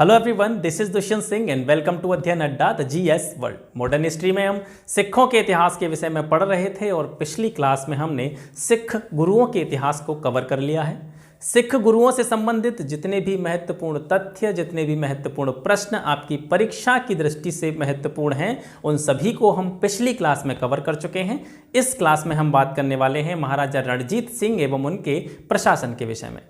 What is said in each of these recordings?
Hello everyone, this is Dushyant Singh and welcome to Adhyayan Adda the GS world. Modern history में हम सिखों के इतिहास के विषय में पढ़ रहे थे और पिछली क्लास में हमने सिख गुरुओं के इतिहास को कवर कर लिया है। सिख गुरुओं से संबंधित जितने भी महत्वपूर्ण तथ्य, जितने भी महत्वपूर्ण प्रश्न आपकी परीक्षा की दृष्टि से महत्वपूर्ण हैं, उन सभी को हम पिछली क्लास में कवर कर चुके हैं। इस क्लास में हम बात करने वाले हैं महाराजा रणजीत सिंह एवं उनके प्रशासन के विषय में।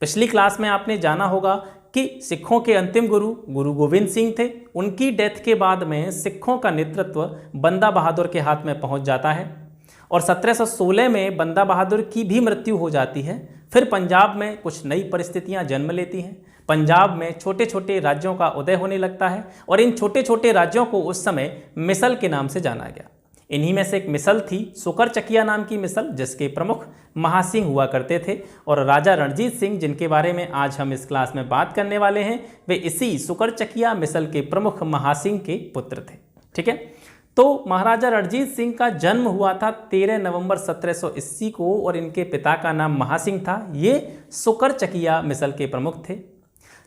पिछली क्लास में आपने जाना होगा कि सिखों के अंतिम गुरु गोविंद सिंह थे। उनकी डेथ के बाद में सिखों का नेतृत्व बंदा बहादुर के हाथ में पहुंच जाता है और 1716 में बंदा बहादुर की भी मृत्यु हो जाती है। फिर पंजाब में कुछ नई परिस्थितियां जन्म लेती हैं। पंजाब में छोटे छोटे राज्यों का उदय होने लगता है और इन छोटे छोटे राज्यों को उस समय मिसल के नाम से जाना गया। इन्हीं में से एक मिसल थी सुकरचकिया नाम की मिसल, जिसके प्रमुख महासिंह हुआ करते थे। और राजा रणजीत सिंह, जिनके बारे में आज हम इस क्लास में बात करने वाले हैं, वे इसी सुकरचकिया मिसल के प्रमुख महासिंह के पुत्र थे। ठीक है, तो महाराजा रणजीत सिंह का जन्म हुआ था 13 नवंबर 1780 को और इनके पिता का नाम महासिंह था। ये सुकरचकिया मिसल के प्रमुख थे।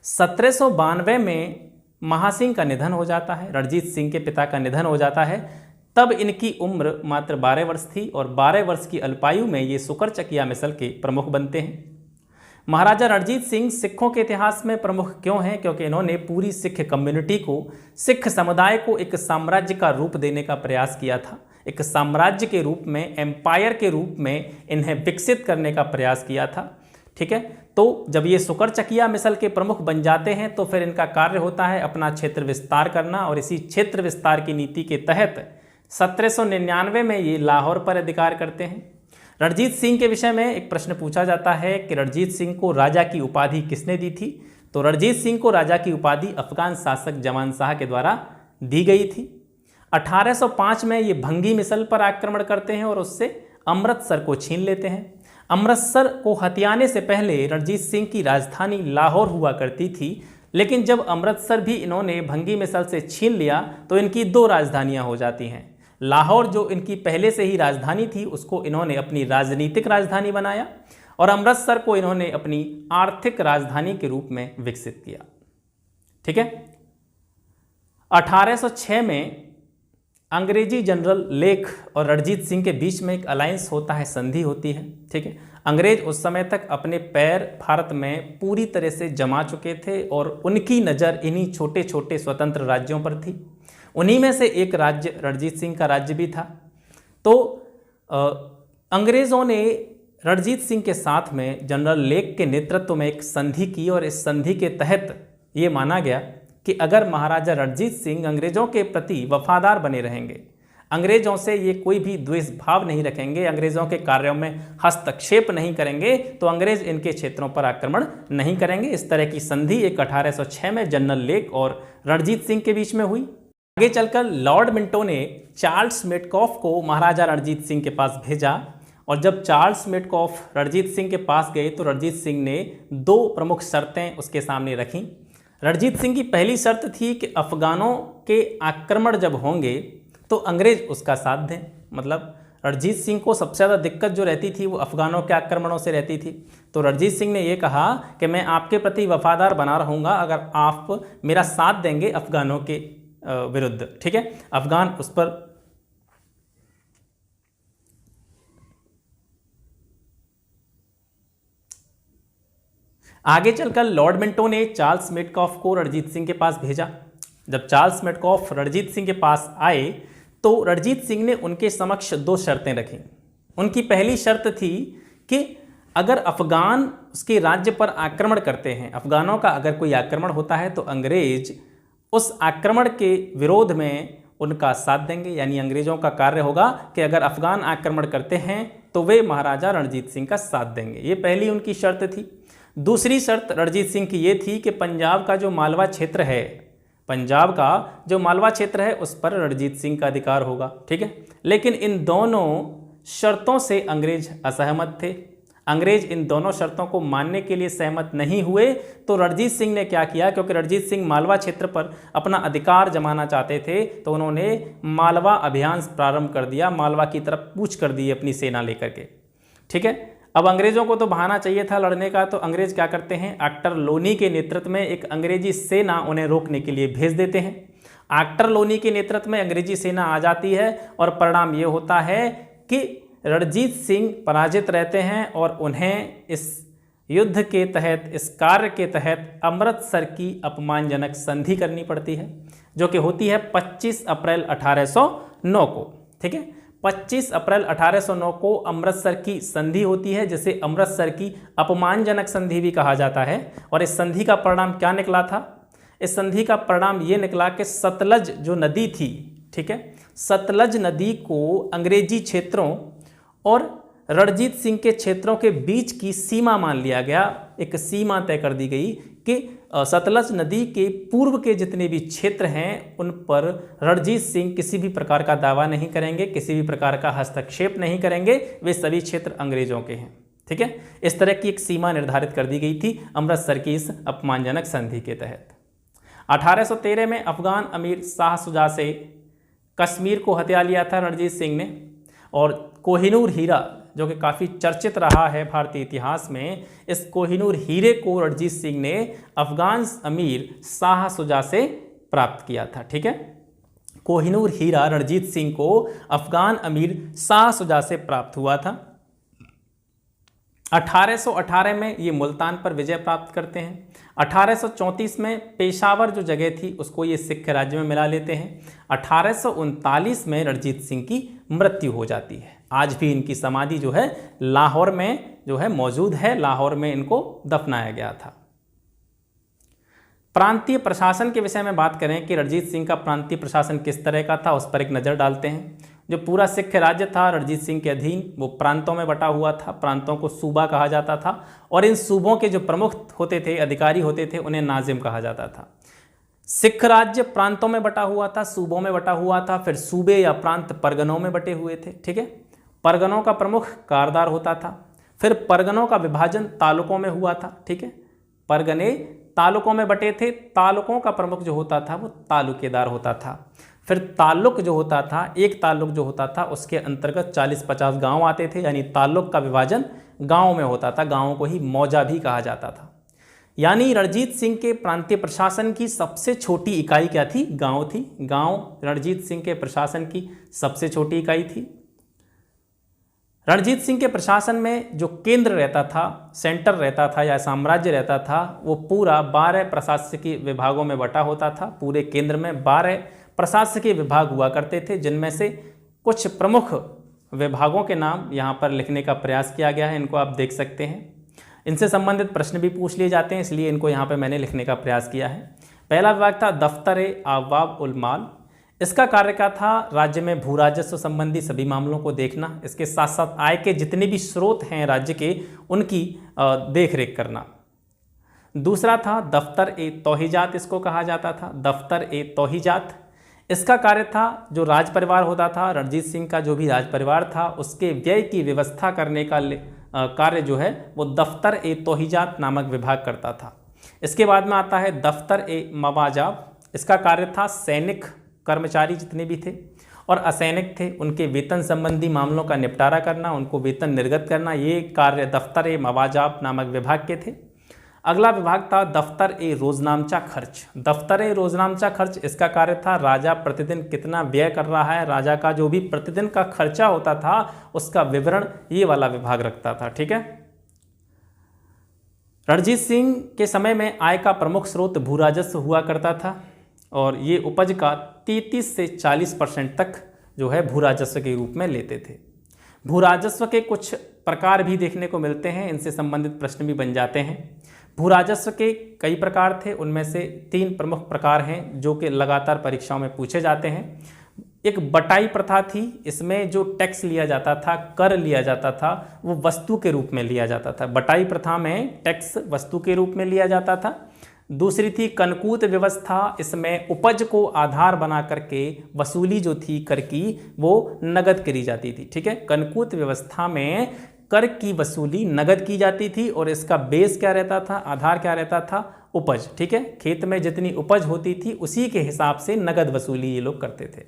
1792 में महासिंह का निधन हो जाता है, रणजीत सिंह के पिता का निधन हो जाता है। तब इनकी उम्र मात्र 12 वर्ष थी और 12 वर्ष की अल्पायु में ये सुकरचकिया मिसल के प्रमुख बनते हैं। महाराजा रणजीत सिंह सिखों के इतिहास में प्रमुख क्यों हैं? क्योंकि इन्होंने पूरी सिख कम्युनिटी को, सिख समुदाय को एक साम्राज्य का रूप देने का प्रयास किया था। एक साम्राज्य के रूप में, एम्पायर के रूप में इन्हें विकसित करने का प्रयास किया था। ठीक है, तो जब ये सुकरचकिया मिसल के प्रमुख बन जाते हैं तो फिर इनका कार्य होता है अपना क्षेत्र विस्तार करना और इसी क्षेत्र विस्तार की नीति के तहत 1799 में ये लाहौर पर अधिकार करते हैं। रणजीत सिंह के विषय में एक प्रश्न पूछा जाता है कि रणजीत सिंह को राजा की उपाधि किसने दी थी? तो रणजीत सिंह को राजा की उपाधि अफगान शासक जमान शाह के द्वारा दी गई थी। 1805 में ये भंगी मिसल पर आक्रमण करते हैं और उससे अमृतसर को छीन लेते हैं। अमृतसर को हथियाने से पहले रणजीत सिंह की राजधानी लाहौर हुआ करती थी, लेकिन जब अमृतसर भी इन्होंने भंगी मिसल से छीन लिया तो इनकी दो राजधानियां हो जाती हैं। लाहौर, जो इनकी पहले से ही राजधानी थी, उसको इन्होंने अपनी राजनीतिक राजधानी बनाया और अमृतसर को इन्होंने अपनी आर्थिक राजधानी के रूप में विकसित किया। ठीक है, 1806 में अंग्रेजी जनरल लेक और रणजीत सिंह के बीच में एक अलायंस होता है, संधि होती है। ठीक है, अंग्रेज उस समय तक अपने पैर भारत में पूरी तरह से जमा चुके थे और उनकी नज़र इन्हीं छोटे छोटे स्वतंत्र राज्यों पर थी। उन्हीं में से एक राज्य रणजीत सिंह का राज्य भी था। तो अंग्रेज़ों ने रणजीत सिंह के साथ में जनरल लेक के नेतृत्व में एक संधि की और इस संधि के तहत ये माना गया कि अगर महाराजा रणजीत सिंह अंग्रेज़ों के प्रति वफादार बने रहेंगे, अंग्रेज़ों से ये कोई भी द्वेष भाव नहीं रखेंगे, अंग्रेज़ों के कार्यों में हस्तक्षेप नहीं करेंगे, तो अंग्रेज़ इनके क्षेत्रों पर आक्रमण नहीं करेंगे। इस तरह की संधि एक 1806 में जनरल लेक और रणजीत सिंह के बीच में हुई। आगे चलकर लॉर्ड मिंटो ने चार्ल्स मेटकॉफ को महाराजा रणजीत सिंह के पास भेजा और जब चार्ल्स मेटकॉफ रणजीत सिंह के पास गए तो रणजीत सिंह ने दो प्रमुख शर्तें उसके सामने रखीं। रणजीत सिंह की पहली शर्त थी कि अफगानों के आक्रमण जब होंगे तो अंग्रेज उसका साथ दें। मतलब रणजीत सिंह को सबसे ज़्यादा दिक्कत जो रहती थी वो अफगानों के आक्रमणों से रहती थी। तो रणजीत सिंह ने ये कहा कि मैं आपके प्रति वफादार बना रहूँगा अगर आप मेरा साथ देंगे अफगानों के विरुद्ध। ठीक है, अफगान उस पर आगे चलकर लॉर्ड मिंटो ने चार्ल्स मेटकॉफ को रणजीत सिंह के पास भेजा। जब चार्ल्स मेटकॉफ रणजीत सिंह के पास आए तो रणजीत सिंह ने उनके समक्ष दो शर्तें रखीं। उनकी पहली शर्त थी कि अगर अफगान उसके राज्य पर आक्रमण करते हैं, अफगानों का अगर कोई आक्रमण होता है तो अंग्रेज उस आक्रमण के विरोध में उनका साथ देंगे। यानी अंग्रेज़ों का कार्य होगा कि अगर अफगान आक्रमण करते हैं तो वे महाराजा रणजीत सिंह का साथ देंगे। ये पहली उनकी शर्त थी। दूसरी शर्त रणजीत सिंह की ये थी कि पंजाब का जो मालवा क्षेत्र है, पंजाब का जो मालवा क्षेत्र है उस पर रणजीत सिंह का अधिकार होगा। ठीक है, लेकिन इन दोनों शर्तों से अंग्रेज असहमत थे। अंग्रेज इन दोनों शर्तों को मानने के लिए सहमत नहीं हुए तो रणजीत सिंह ने क्या किया, क्योंकि रणजीत सिंह मालवा क्षेत्र पर अपना अधिकार जमाना चाहते थे, तो उन्होंने मालवा अभियान प्रारंभ कर दिया, मालवा की तरफ कूच कर दी अपनी सेना लेकर के। ठीक है, अब अंग्रेजों को तो बहाना चाहिए था लड़ने का, तो अंग्रेज क्या करते हैं, आर्टर लोनी के नेतृत्व में एक अंग्रेजी सेना उन्हें रोकने के लिए भेज देते हैं। आर्टर लोनी के नेतृत्व में अंग्रेजी सेना आ जाती है और परिणाम ये होता है कि रणजीत सिंह पराजित रहते हैं और उन्हें इस युद्ध के तहत, इस कार्य के तहत अमृतसर की अपमानजनक संधि करनी पड़ती है, जो कि होती है 25 अप्रैल 1809 को। ठीक है, 25 अप्रैल 1809 को अमृतसर की संधि होती है, जिसे अमृतसर की अपमानजनक संधि भी कहा जाता है। और इस संधि का परिणाम क्या निकला था, इस संधि का परिणाम ये निकला कि सतलज जो नदी थी, ठीक है, सतलज नदी को अंग्रेजी क्षेत्रों और रणजीत सिंह के क्षेत्रों के बीच की सीमा मान लिया गया। एक सीमा तय कर दी गई कि सतलज नदी के पूर्व के जितने भी क्षेत्र हैं उन पर रणजीत सिंह किसी भी प्रकार का दावा नहीं करेंगे, किसी भी प्रकार का हस्तक्षेप नहीं करेंगे, वे सभी क्षेत्र अंग्रेजों के हैं। ठीक है, इस तरह की एक सीमा निर्धारित कर दी गई थी अमृतसर की इस अपमानजनक संधि के तहत। 1813 में अफगान अमीर शाह शुजा से कश्मीर को हथिया लिया था रणजीत सिंह ने, और कोहिनूर हीरा जो कि काफ़ी चर्चित रहा है भारतीय इतिहास में, इस कोहिनूर हीरे को रणजीत सिंह ने अफगान अमीर शाह शुजा से प्राप्त किया था। ठीक है, कोहिनूर हीरा रणजीत सिंह को अफगान अमीर शाह शुजा से प्राप्त हुआ था। 1818 में ये मुल्तान पर विजय प्राप्त करते हैं। 1834 में पेशावर जो जगह थी उसको ये सिख राज्य में मिला लेते हैं। 1839 में रणजीत सिंह की मृत्यु हो जाती है। आज भी इनकी समाधि जो है लाहौर में जो है मौजूद है, लाहौर में इनको दफनाया गया था। प्रांतीय प्रशासन के विषय में बात करें कि रणजीत सिंह का प्रांतीय प्रशासन किस तरह का था, उस पर एक नज़र डालते हैं। जो पूरा सिख राज्य था रणजीत सिंह के अधीन, वो प्रांतों में बटा हुआ था। प्रांतों को सूबा कहा जाता था और इन सूबों के जो प्रमुख होते थे, अधिकारी होते थे, उन्हें नाजिम कहा जाता था। सिख राज्य प्रांतों में बटा हुआ था, सूबों में बटा हुआ था, फिर सूबे या प्रांत परगनों में बटे हुए थे। ठीक है, परगनों का प्रमुख कारदार होता था, फिर परगनों का विभाजन तालुकों में हुआ था। ठीक है, परगने तालुकों में बटे थे, तालुकों का प्रमुख जो होता था वो तालुकेदार होता था। फिर ताल्लुक जो होता था, एक ताल्लुक जो होता था उसके अंतर्गत 40-50 गांव आते थे, यानी ताल्लुक का विभाजन गांवों में होता था। गांवों को ही मौजा भी कहा जाता था। यानी रणजीत सिंह के प्रांतीय प्रशासन की सबसे छोटी इकाई क्या थी, गांव थी। गांव रणजीत सिंह के प्रशासन की सबसे छोटी इकाई थी। रणजीत सिंह के प्रशासन में जो केंद्र रहता था, सेंटर रहता था या साम्राज्य रहता था, वो पूरा 12 प्रशासकीय विभागों में बटा होता था। पूरे केंद्र में 12 प्रशासकीय विभाग हुआ करते थे, जिनमें से कुछ प्रमुख विभागों के नाम यहाँ पर लिखने का प्रयास किया गया है। इनको आप देख सकते हैं। इनसे संबंधित प्रश्न भी पूछ लिए जाते हैं, इसलिए इनको यहाँ पे मैंने लिखने का प्रयास किया है। पहला विभाग था दफ्तर-ए-अवाब उल माल। इसका कार्य क्या था, राज्य में भू राजस्व संबंधी सभी मामलों को देखना, इसके साथ साथ आय के जितने भी स्रोत हैं राज्य के, उनकी देख रेख करना। दूसरा था दफ्तर-ए-तौहीजात, इसको कहा जाता था दफ्तर-ए-तौहीजात। इसका कार्य था, जो राज परिवार होता था, रणजीत सिंह का जो भी राज परिवार था, उसके व्यय की व्यवस्था करने का कार्य जो है वो दफ्तर-ए-तौहीजात नामक विभाग करता था। इसके बाद में आता है दफ्तर-ए-मवाजाब। इसका कार्य था सैनिक कर्मचारी जितने भी थे और असैनिक थे, उनके वेतन संबंधी मामलों का निपटारा करना, उनको वेतन निर्गत करना, ये कार्य दफ्तर-ए-मवाजाब नामक विभाग के थे। अगला विभाग था दफ्तर-ए-रोजनामचा खर्च। दफ्तर-ए-रोजनामचा खर्च, इसका कार्य था राजा प्रतिदिन कितना व्यय कर रहा है, राजा का जो भी प्रतिदिन का खर्चा होता था उसका विवरण ये वाला विभाग रखता था। ठीक है, रणजीत सिंह के समय में आय का प्रमुख स्रोत भू राजस्व हुआ करता था और ये उपज का 33 से 40% तक जो है भू राजस्व के रूप में लेते थे। भू राजस्व के कुछ प्रकार भी देखने को मिलते हैं, इनसे संबंधित प्रश्न भी बन जाते हैं। भू राजस्व के कई प्रकार थे, उनमें से 3 प्रमुख प्रकार हैं जो कि लगातार परीक्षाओं में पूछे जाते हैं। एक बटाई प्रथा थी, इसमें जो टैक्स लिया जाता था, कर लिया जाता था, वो वस्तु के रूप में लिया जाता था। बटाई प्रथा में टैक्स वस्तु के रूप में लिया जाता था। दूसरी थी कनकूत व्यवस्था, इसमें उपज को आधार बना करके वसूली जो थी कर की वो नगद करी जाती थी। ठीक है, कनकूत व्यवस्था में कर की वसूली नगद की जाती थी और इसका बेस क्या रहता था, आधार क्या रहता था, उपज। ठीक है, खेत में जितनी उपज होती थी उसी के हिसाब से नगद वसूली ये लोग करते थे।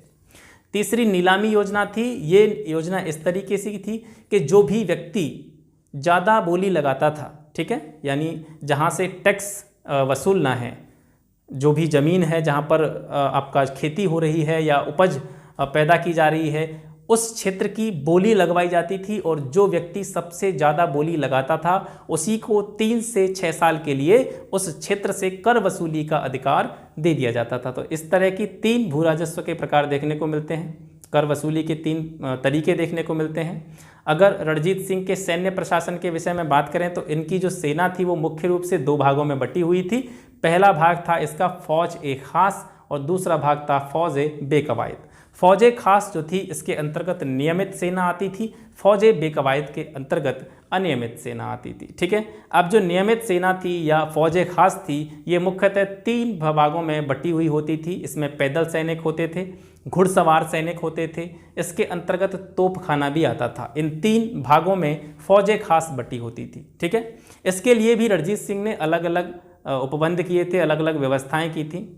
तीसरी नीलामी योजना थी। ये योजना इस तरीके से थी कि जो भी व्यक्ति ज़्यादा बोली लगाता था, ठीक है, यानी जहाँ से टैक्स वसूलना है, जो भी ज़मीन है जहाँ पर आपका खेती हो रही है या उपज पैदा की जा रही है, उस क्षेत्र की बोली लगवाई जाती थी और जो व्यक्ति सबसे ज़्यादा बोली लगाता था उसी को 3 से 6 साल के लिए उस क्षेत्र से कर वसूली का अधिकार दे दिया जाता था। तो इस तरह की 3 भू राजस्व के प्रकार देखने को मिलते हैं, कर वसूली के 3 तरीके देखने को मिलते हैं। अगर रणजीत सिंह के सैन्य प्रशासन के विषय में बात करें तो इनकी जो सेना थी वो मुख्य रूप से 2 भागों में बटी हुई थी। पहला भाग था इसका फौज ए खास और दूसरा भाग था फौज ए बेकवायद। फौज ए खास जो थी इसके अंतर्गत नियमित सेना आती थी, फौज ए बेकवायद के अंतर्गत अनियमित सेना आती थी, ठीक है। अब जो नियमित सेना थी या फौज ए खास थी ये मुख्यतः 3 भागों में बटी हुई होती थी। इसमें पैदल सैनिक होते थे, घुड़सवार सैनिक होते थे, इसके अंतर्गत तोपखाना भी आता था। इन 3 भागों में फौज ए खास बटी होती थी, ठीक है। इसके लिए भी रणजीत सिंह ने अलग अलग उपबंध किए थे, अलग अलग व्यवस्थाएं की थी।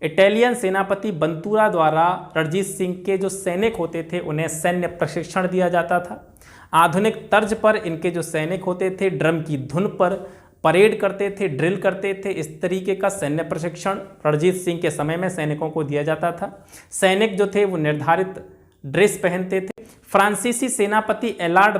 इटालियन सेनापति बंतूरा द्वारा रणजीत सिंह के जो सैनिक होते थे उन्हें सैन्य प्रशिक्षण दिया जाता था। आधुनिक तर्ज पर इनके जो सैनिक होते थे ड्रम की धुन पर परेड करते थे, ड्रिल करते थे। इस तरीके का सैन्य प्रशिक्षण रणजीत सिंह के समय में सैनिकों को दिया जाता था। सैनिक जो थे वो निर्धारित ड्रेस पहनते थे। फ्रांसीसी सेनापति एलार्ड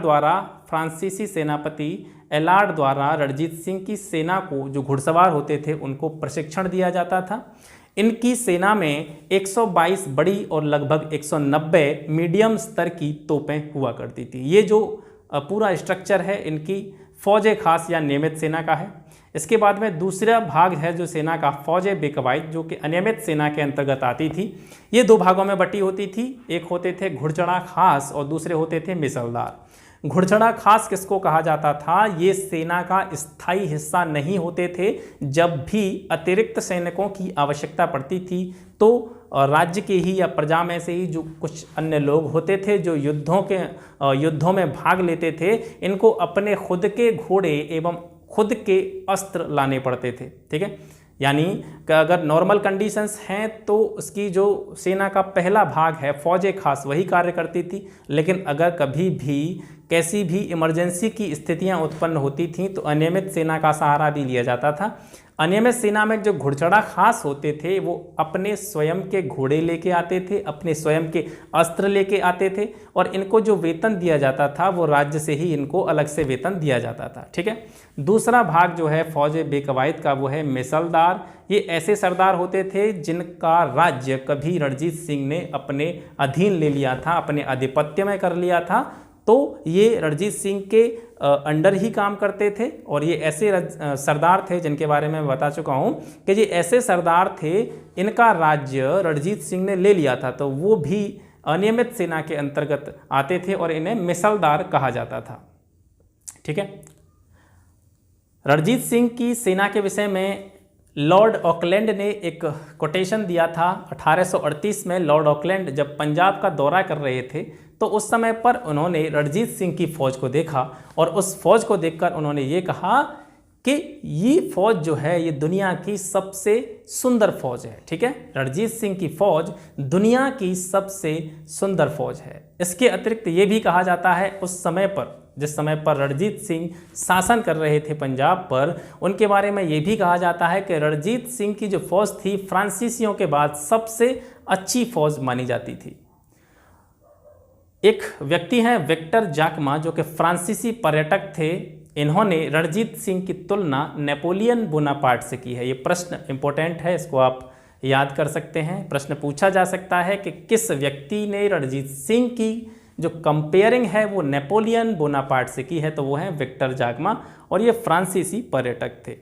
द्वारा रणजीत सिंह की सेना को, जो घुड़सवार होते थे, उनको प्रशिक्षण दिया जाता था। इनकी सेना में 122 बड़ी और लगभग 190 मीडियम स्तर की तोपें हुआ करती थी। ये जो पूरा स्ट्रक्चर है इनकी फौज ए खास या नियमित सेना का है। इसके बाद में दूसरा भाग है जो सेना का फौज ए बेकवायद, जो कि अनियमित सेना के अंतर्गत आती थी। ये 2 भागों में बटी होती थी, एक होते थे घुड़चढ़ा खास और दूसरे होते थे मिसलदार। घुड़चढ़ा खास किसको कहा जाता था? ये सेना का स्थायी हिस्सा नहीं होते थे। जब भी अतिरिक्त सैनिकों की आवश्यकता पड़ती थी तो राज्य के ही या प्रजा में से ही जो कुछ अन्य लोग होते थे जो युद्धों में भाग लेते थे, इनको अपने खुद के घोड़े एवं खुद के अस्त्र लाने पड़ते थे, ठीक है। यानी कि अगर नॉर्मल कंडीशंस हैं तो उसकी जो सेना का पहला भाग है फौज ए खास वही कार्य करती थी, लेकिन अगर कभी भी कैसी भी इमरजेंसी की स्थितियां उत्पन्न होती थीं तो अनियमित सेना का सहारा भी लिया जाता था। अनियमित सेना में जो घुड़चढ़ा खास होते थे वो अपने स्वयं के घोड़े लेके आते थे, अपने स्वयं के अस्त्र लेके आते थे और इनको जो वेतन दिया जाता था वो राज्य से ही इनको अलग से वेतन दिया जाता था, ठीक है। दूसरा भाग जो है फौज बेकवायद का वो है मिसलदार। ये ऐसे सरदार होते थे जिनका राज्य कभी रणजीत सिंह ने अपने अधीन ले लिया था, अपने आधिपत्य में कर लिया था, तो ये रणजीत सिंह के अंडर ही काम करते थे। और ये ऐसे सरदार थे जिनके बारे में बता चुका हूँ कि ये ऐसे सरदार थे इनका राज्य रणजीत सिंह ने ले लिया था, तो वो भी अनियमित सेना के अंतर्गत आते थे और इन्हें मिसलदार कहा जाता था, ठीक है। रणजीत सिंह की सेना के विषय में लॉर्ड ऑकलैंड ने एक कोटेशन दिया था। 1838 में लॉर्ड ऑकलैंड जब पंजाब का दौरा कर रहे थे तो उस समय पर उन्होंने रणजीत सिंह की फौज को देखा और उस फौज को देखकर उन्होंने ये कहा कि ये फौज जो है ये दुनिया की सबसे सुंदर फौज है, ठीक है। रणजीत सिंह की फौज दुनिया की सबसे सुंदर फौज है। इसके अतिरिक्त ये भी कहा जाता है उस समय पर, जिस समय पर रणजीत सिंह शासन कर रहे थे पंजाब पर, उनके बारे में ये भी कहा जाता है कि रणजीत सिंह की जो फौज थी फ्रांसीसियों के बाद सबसे अच्छी फौज मानी जाती थी। एक व्यक्ति हैं विक्टर जाकमा जो कि फ्रांसीसी पर्यटक थे, इन्होंने रणजीत सिंह की तुलना नेपोलियन बोनापार्ट से की है। ये प्रश्न इंपॉर्टेंट है, इसको आप याद कर सकते हैं। प्रश्न पूछा जा सकता है कि किस व्यक्ति ने रणजीत सिंह की जो कंपेयरिंग है वो नेपोलियन बोनापार्ट से की है, तो वो है विक्टर जाकमा और ये फ्रांसीसी पर्यटक थे।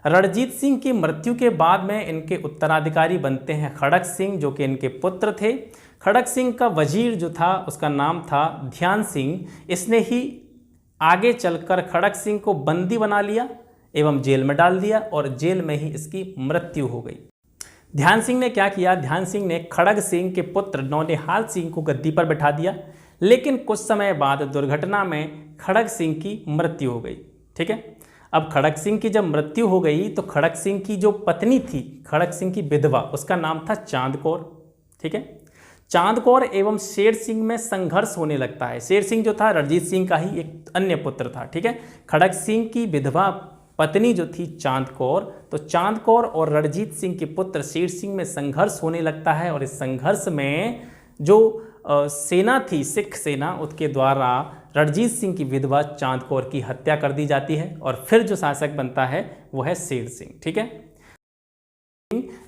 रणजीत सिंह की मृत्यु के बाद में इनके उत्तराधिकारी बनते हैं खड़क सिंह जो कि इनके पुत्र थे। खड़क सिंह का वजीर जो था उसका नाम था ध्यान सिंह। इसने ही आगे चलकर खड़क सिंह को बंदी बना लिया एवं जेल में डाल दिया और जेल में ही इसकी मृत्यु हो गई। ध्यान सिंह ने क्या किया? ध्यान सिंह ने खड़ग सिंह के पुत्र नौनिहाल सिंह को गद्दी पर बैठा दिया, लेकिन कुछ समय बाद दुर्घटना में खड़ग सिंह की मृत्यु हो गई, ठीक है। अब खड़ग सिंह की जब मृत्यु हो गई तो खड़ग सिंह की जो पत्नी थी, खड़ग सिंह की विधवा, उसका नाम था चांद कौर, ठीक है। चांद कौर एवं शेर सिंह में संघर्ष होने लगता है। शेर सिंह जो था रणजीत सिंह का ही एक अन्य पुत्र था, ठीक है। खड़ग सिंह की विधवा पत्नी जो थी चांद कौर, तो चांद कौर और रणजीत सिंह के पुत्र शेर सिंह में संघर्ष होने लगता है और इस संघर्ष में जो सेना थी, सिख सेना, उसके द्वारा रणजीत सिंह की विधवा चांद कौर की हत्या कर दी जाती है और फिर जो शासक बनता है वो है शेर सिंह, ठीक है।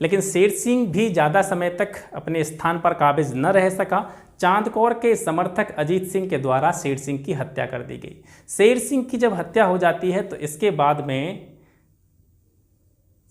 लेकिन शेर सिंह भी ज़्यादा समय तक अपने स्थान पर काबिज न रह सका। चांद कौर के समर्थक अजीत सिंह के द्वारा शेर सिंह की हत्या कर दी गई। शेर सिंह की जब हत्या हो जाती है तो इसके बाद में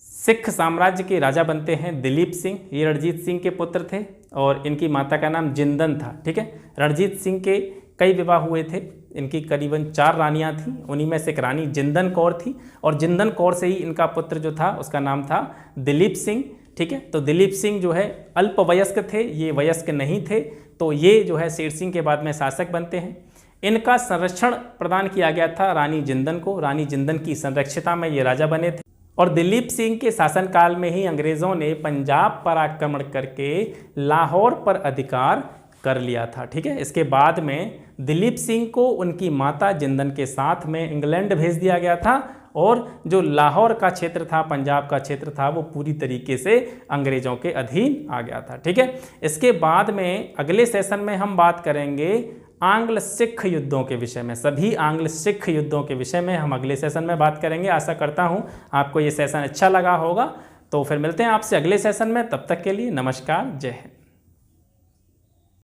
सिख साम्राज्य के राजा बनते हैं दिलीप सिंह। ये रणजीत सिंह के पुत्र थे और इनकी माता का नाम जिंदन था, ठीक है। रणजीत सिंह के कई विवाह हुए थे, इनकी करीबन 4 रानियां थीं, उन्हीं में से एक रानी जिंदन कौर थी और जिंदन कौर से ही इनका पुत्र जो था उसका नाम था दिलीप सिंह, ठीक है। तो दिलीप सिंह जो है अल्पवयस्क थे, ये वयस्क नहीं थे, तो ये जो है शेर सिंह के बाद में शासक बनते हैं। इनका संरक्षण प्रदान किया गया था रानी जिंदन को। रानी जिंदन की संरक्षिता में ये राजा बने थे और दिलीप सिंह के शासनकाल में ही अंग्रेज़ों ने पंजाब पर आक्रमण करके लाहौर पर अधिकार कर लिया था, ठीक है। इसके बाद में दिलीप सिंह को उनकी माता जिंदन के साथ में इंग्लैंड भेज दिया गया था और जो लाहौर का क्षेत्र था, पंजाब का क्षेत्र था, वो पूरी तरीके से अंग्रेज़ों के अधीन आ गया था, ठीक है। इसके बाद में अगले सेशन में हम बात करेंगे आंग्ल सिख युद्धों के विषय में। सभी आंग्ल सिख युद्धों के विषय में हम अगले सेशन में बात करेंगे। आशा करता हूँ आपको ये सेशन अच्छा लगा होगा। तो फिर मिलते हैं आपसे अगले सेशन में, तब तक के लिए नमस्कार, जय हिंद।